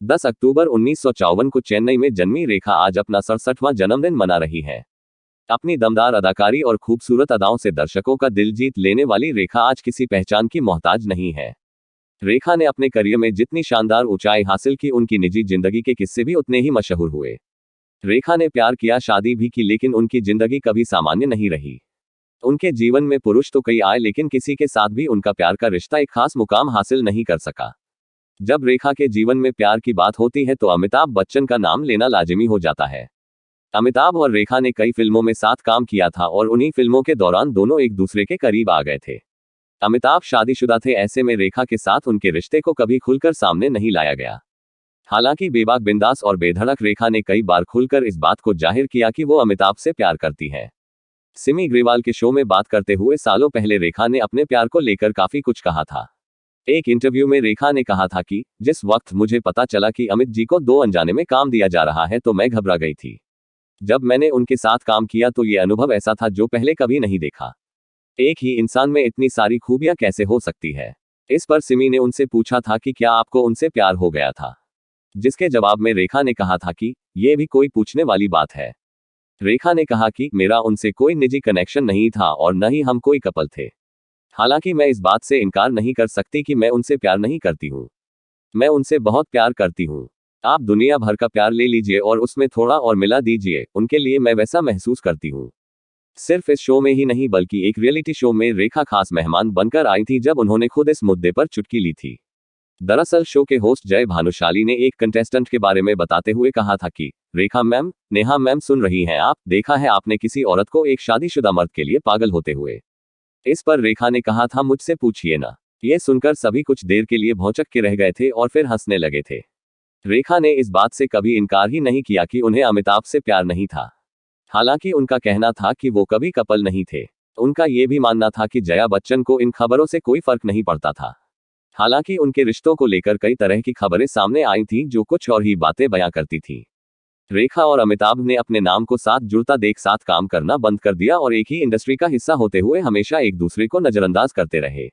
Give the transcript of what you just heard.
10 अक्टूबर 1954 को चेन्नई में जन्मी रेखा आज अपना 67वां जन्मदिन मना रही हैं। अपनी दमदार अदाकारी और खूबसूरत अदाओं से दर्शकों का दिल जीत लेने वाली रेखा आज किसी पहचान की मोहताज नहीं है। रेखा ने अपने करियर में जितनी शानदार ऊंचाई हासिल की, उनकी निजी जिंदगी के किस्से भी उतने ही मशहूर हुए। रेखा ने प्यार किया, शादी भी की, लेकिन उनकी जिंदगी कभी सामान्य नहीं रही। उनके जीवन में पुरुष तो कई आए, लेकिन किसी के साथ भी उनका प्यार का रिश्ता एक खास मुकाम हासिल नहीं कर सका। जब रेखा के जीवन में प्यार की बात होती है तो अमिताभ बच्चन का नाम लेना लाजिमी हो जाता है। अमिताभ और रेखा ने कई फिल्मों में साथ काम किया था और उन्हीं फिल्मों के दौरान दोनों एक दूसरे के करीब आ गए थे। अमिताभ शादीशुदा थे, ऐसे में रेखा के साथ उनके रिश्ते को कभी खुलकर सामने नहीं लाया गया। हालांकि बेबाक, बिंदास और बेधड़क रेखा ने कई बार खुलकर इस बात को जाहिर किया कि वो अमिताभ से प्यार करती है। सिमी ग्रेवाल के शो में बात करते हुए सालों पहले रेखा ने अपने प्यार को लेकर काफी कुछ कहा था। एक इंटरव्यू में रेखा ने कहा था कि जिस वक्त मुझे पता चला कि अमित जी को 2 अनजाने में काम दिया जा रहा है तो मैं घबरा गई थी। जब मैंने उनके साथ काम किया तो ये अनुभव ऐसा था जो पहले कभी नहीं देखा। एक ही इंसान में इतनी सारी खूबियां कैसे हो सकती है। इस पर सिमी ने उनसे पूछा था कि क्या आपको उनसे प्यार हो गया था, जिसके जवाब में रेखा ने कहा था कि ये भी कोई पूछने वाली बात है। रेखा ने कहा कि मेरा उनसे कोई निजी कनेक्शन नहीं था और न ही हम कोई कपल थे। हालांकि मैं इस बात से इनकार नहीं कर सकती कि मैं उनसे प्यार नहीं करती हूँ। मैं उनसे बहुत प्यार करती हूँ। आप दुनिया भर का प्यार ले लीजिए और उसमें थोड़ा और मिला दीजिए, उनके लिए मैं वैसा महसूस करती हूँ। सिर्फ इस शो में ही नहीं बल्कि एक रियलिटी शो में रेखा खास मेहमान बनकर आई थी, जब उन्होंने खुद इस मुद्दे पर चुटकी ली थी। दरअसल शो के होस्ट जय भानुशाली ने एक कंटेस्टेंट के बारे में बताते हुए कहा था कि रेखा मैम, नेहा मैम सुन रही हैं आप, देखा है आपने किसी औरत को एक शादीशुदा मर्द के लिए पागल होते हुए। इस पर रेखा ने कहा था मुझसे पूछिए ना। ये सुनकर सभी कुछ देर के लिए भौंचक के रह गए थे और फिर हंसने लगे थे। रेखा ने इस बात से कभी इनकार ही नहीं किया कि उन्हें अमिताभ से प्यार नहीं था। हालांकि उनका कहना था कि वो कभी कपल नहीं थे। उनका ये भी मानना था कि जया बच्चन को इन खबरों से कोई फर्क नहीं पड़ता था। हालांकि उनके रिश्तों को लेकर कई तरह की खबरें सामने आई थीं जो कुछ और ही बातें बयां करती थीं। रेखा और अमिताभ ने अपने नाम को साथ जुड़ता देख साथ काम करना बंद कर दिया और एक ही इंडस्ट्री का हिस्सा होते हुए हमेशा एक दूसरे को नजरअंदाज करते रहे।